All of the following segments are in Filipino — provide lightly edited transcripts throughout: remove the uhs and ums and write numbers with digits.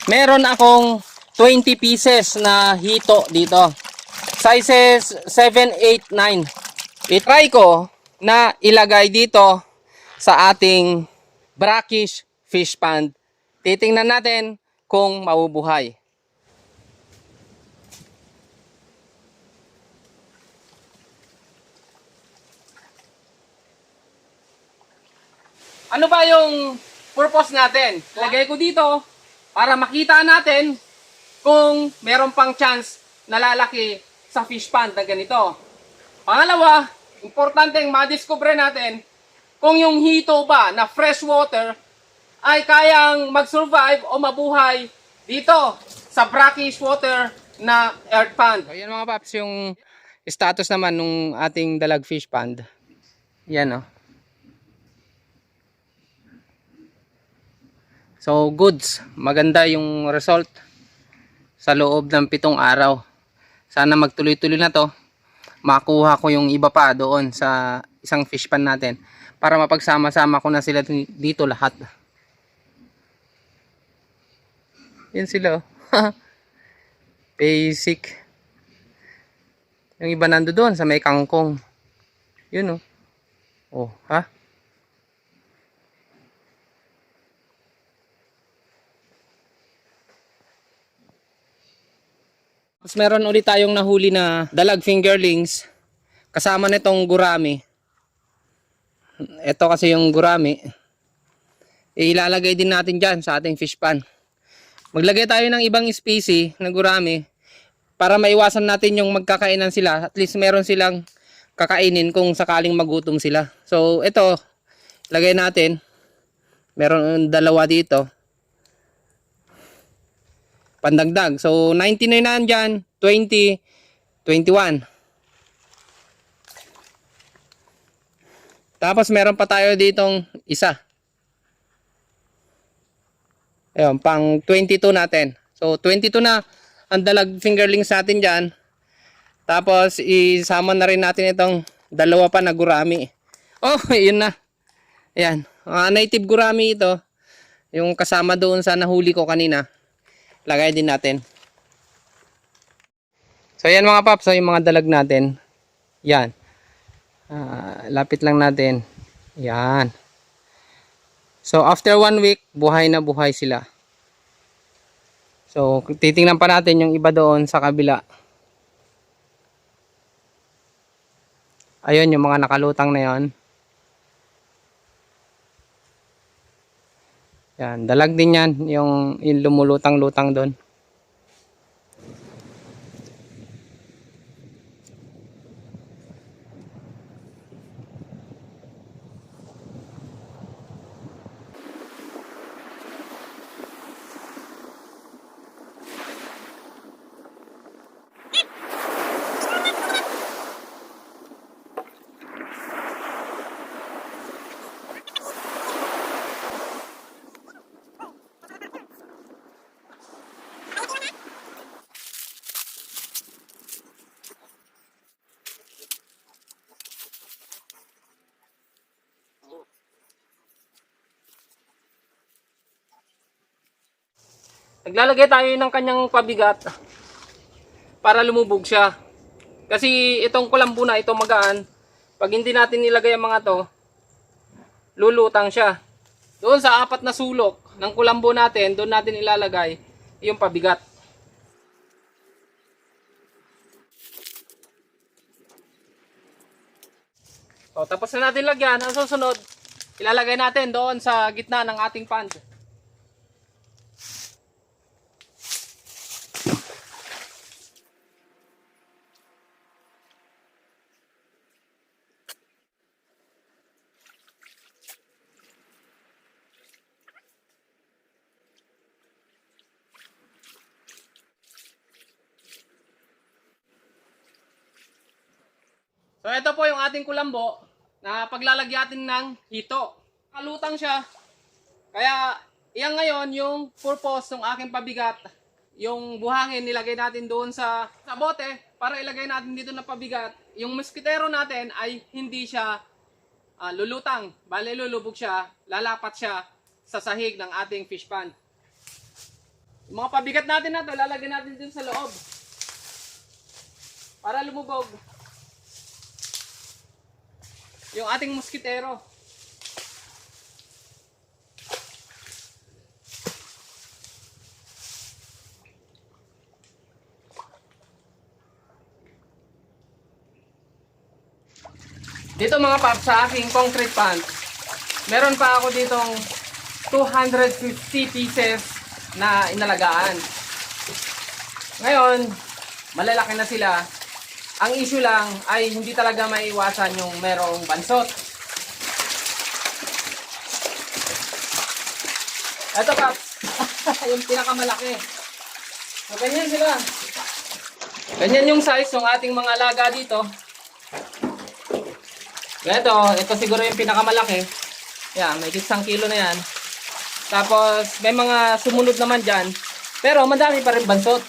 meron akong 20 pieces na hito dito. Sizes 7, 8, 9. I-try ko na ilagay dito sa ating brackish fish pond. Titingnan natin kung mabubuhay. Ano ba yung purpose natin? Lagay ko dito para makita natin kung meron pang chance na lalaki sa fish pond na ganito. Pangalawa, importanteng madiscover natin kung yung hito ba na freshwater ay kayang mag-survive o mabuhay dito sa brackish water na earth pond. So, yan mga paps, yung status naman ng ating dalag fish pond. Yan o. So goods, maganda yung result sa loob ng 7 araw. Sana magtuloy-tuloy na to. Makuha ko yung iba pa doon sa isang fish pan natin para mapagsama-sama ko na sila dito lahat. Yan sila. Basic. Yung iba nando doon sa may kangkong. Yun oh. Oh, ha? Tapos meron ulit tayong nahuli na dalag fingerlings kasama nitong gurami. Ito kasi yung gurami. Ilalagay din natin dyan sa ating fish pan. Maglagay tayo ng ibang species na gurami para maiwasan natin yung magkakainan sila. At least meron silang kakainin kung sakaling magutom sila. So ito, lagay natin. Meron 2 dito. Pandagdag. So 99 na dyan, 20, 21. Tapos meron pa tayo ditong isa. Ayun, pang 22 natin. So 22 na ang dalag fingerlings natin dyan. Tapos isama na rin natin itong 2 pa na gurami. Oh, yun na. Ayan, native gurami ito. Yung kasama doon sa nahuli ko kanina. Lagay din natin. So yan mga paps, so yung mga dalag natin. Yan. Lapit lang natin. Yan. So after 1 week, buhay na buhay sila. So titingnan pa natin yung iba doon sa kabila. Ayun yung mga nakalutang na yon. Yan, dalag din yan yung lumulutang-lutang doon. Naglalagay tayo ng kanyang pabigat para lumubog siya. Kasi itong kulambo na, itong magaan, pag hindi natin nilagay ang mga to, lulutang siya. Doon sa 4 na sulok ng kulambo natin, doon natin ilalagay yung pabigat. So, tapos na natin lagyan. Ang susunod, ilalagay natin doon sa gitna ng ating pond. So ito po yung ating kulambo na paglalagyatin ng hito. Kalutang siya. Kaya iyan ngayon yung purpose ng aking pabigat. Yung buhangin nilagay natin doon sa bote para ilagay natin dito na pabigat. Yung mosquitero natin ay hindi siya lulutang. Bale lulubog siya, lalapat siya sa sahig ng ating fish pond. Yung mga pabigat natin na to, lalagyan natin dun sa loob. Para lumubog yung ating moskitero. Dito mga paps, sa aking concrete pond, meron pa ako ditong 250 pieces na inalagaan. Ngayon, malalaki na sila. Ang issue lang ay hindi talaga maiwasan yung merong bansot. Ito paps, yung pinakamalaki. So, ganyan sila. Ganyan yung size ng ating mga alaga dito. Ito siguro yung pinakamalaki. Yan, may 1 kilo na yan. Tapos may mga sumunod naman dyan. Pero madami pa rin bansot.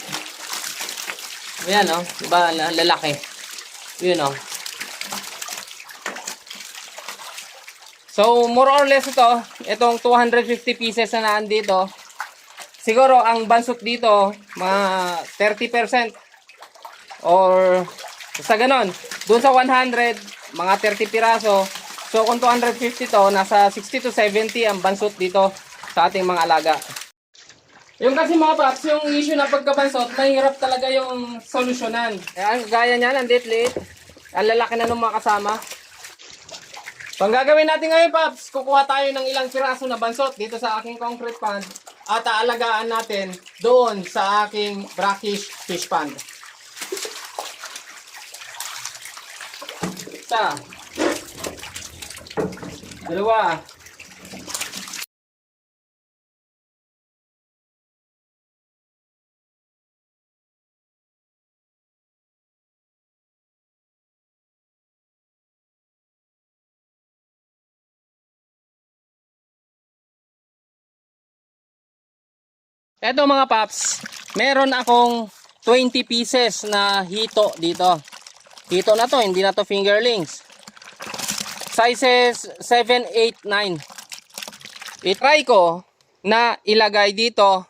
Ayan o, diba lalaki. Yun o. So more or less itong 250 pieces na nandito. Siguro ang bansot dito mga 30%. Or sa ganon. Doon sa 100, mga 30 piraso. So kung 250 to, nasa 60 to 70 ang bansot dito sa ating mga alaga. Yung kasi mga paps, yung issue na pagkabansot, mahirap talaga yung solusyonan. Ayan, gaya niyan, ang liit-liit. Ang lalaki na ng mga kasama. So ang gagawin natin ngayon paps, kukuha tayo ng ilang piraso na bansot dito sa aking concrete pond at aalagaan natin doon sa aking brackish fish pond. Isa. Dalawa. Eto mga paps, meron akong 20 pieces na hito dito. Hito na to, hindi na to fingerlings. Sizes 7, 8, 9. I-try ko na ilagay dito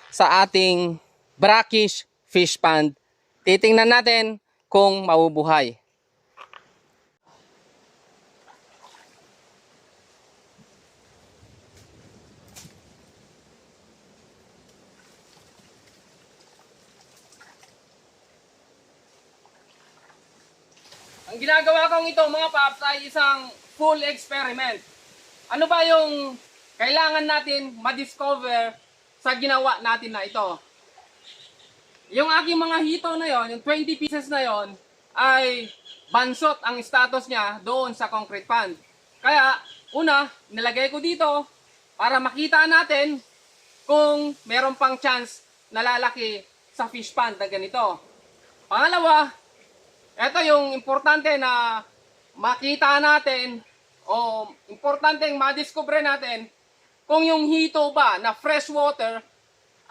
sa ating brackish fish pond. Titingnan natin kung mabubuhay. Ang ginagawa kong ito mga paps ay isang full experiment. Ano ba yung kailangan natin ma-discover sa ginawa natin na ito? Yung aking mga hito na yon, yung 20 pieces na yon, ay bansot ang status niya doon sa concrete pond. Kaya, una, nilagay ko dito para makita natin kung meron pang chance na lalaki sa fish pond na ganito. Pangalawa, ito yung importante na makita natin o importante yung madiscover natin kung yung hito ba na fresh water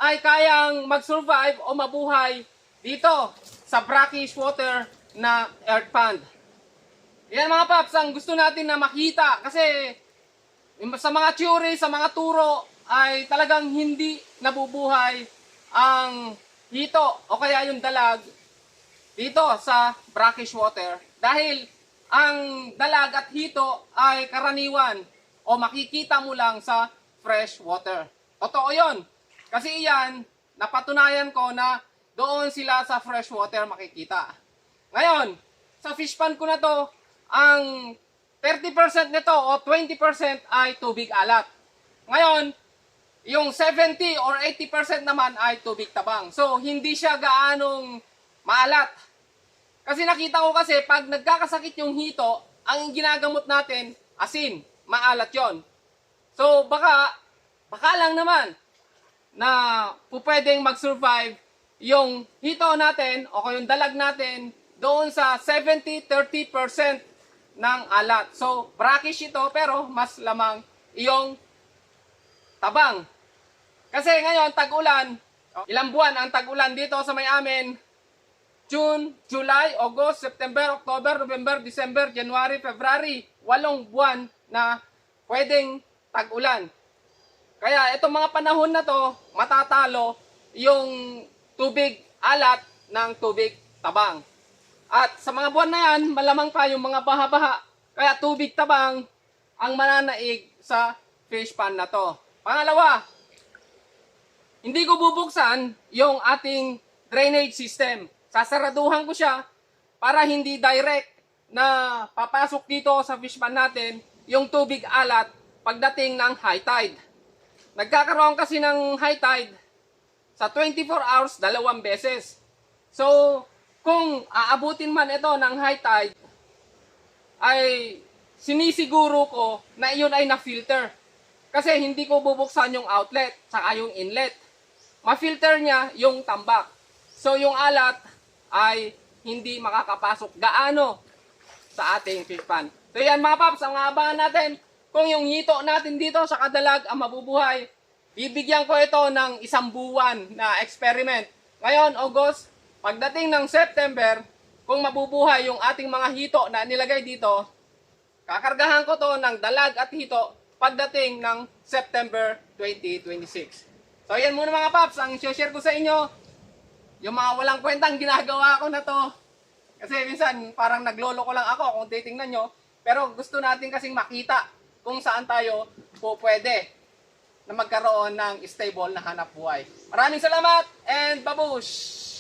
ay kayang mag-survive o mabuhay dito sa brackish water na earth pond. Yan mga paps, ang gusto natin na makita kasi sa mga theory, sa mga turo ay talagang hindi nabubuhay ang hito o kaya yung dalag dito sa brackish water dahil ang dalag at hito ay karaniwan o makikita mo lang sa fresh water. Totoo yun. Kasi iyan, napatunayan ko na doon sila sa fresh water makikita. Ngayon, sa fish pond ko na to, ang 30% nito o 20% ay tubig alat. Ngayon, yung 70 or 80% naman ay tubig tabang. So, hindi siya gaanong maalat. Kasi nakita ko kasi pag nagkakasakit yung hito, ang ginagamot natin, asin, maalat yon. So baka lang naman na pwedeng mag-survive yung hito natin o yung dalag natin doon sa 70-30% ng alat. So brackish ito pero mas lamang iyong tabang. Kasi ngayon tag-ulan, ilang buwan ang tag-ulan dito sa may amin? June, July, August, September, October, November, December, January, February. 8 buwan na pwedeng tag-ulan. Kaya itong mga panahon na to, matatalo yung tubig alat ng tubig tabang. At sa mga buwan na yan, malamang pa yung mga baha-baha. Kaya tubig tabang ang mananaig sa fish pond na to. Pangalawa, hindi ko bubuksan yung ating drainage system. Sasaraduhan ko siya para hindi direct na papasok dito sa fish pond natin yung tubig alat pagdating ng high tide. Nagkakaroon kasi ng high tide sa 24 hours 2 beses. So, kung aabutin man ito ng high tide, ay sinisiguro ko na iyon ay na-filter. Kasi hindi ko bubuksan yung outlet, saka yung inlet. Ma-filter niya yung tambak. So, yung alat ay hindi makakapasok gaano sa ating fish pond. So, yan mga paps, ang aabangan natin. Kung yung hito natin dito sa kadalag ang mabubuhay, bibigyan ko ito ng 1 buwan na experiment. Ngayon, August, pagdating ng September, kung mabubuhay yung ating mga hito na nilagay dito, kakargahan ko to ng dalag at hito pagdating ng September 2026. So, yan muna mga paps, ang share ko sa inyo. Yung mga walang kwentang ginagawa ko na to. Kasi minsan, parang naglolo ko lang ako kung titingnan nyo. Pero gusto natin kasing makita kung saan tayo po pwede na magkaroon ng stable na hanap buhay. Maraming salamat and babush!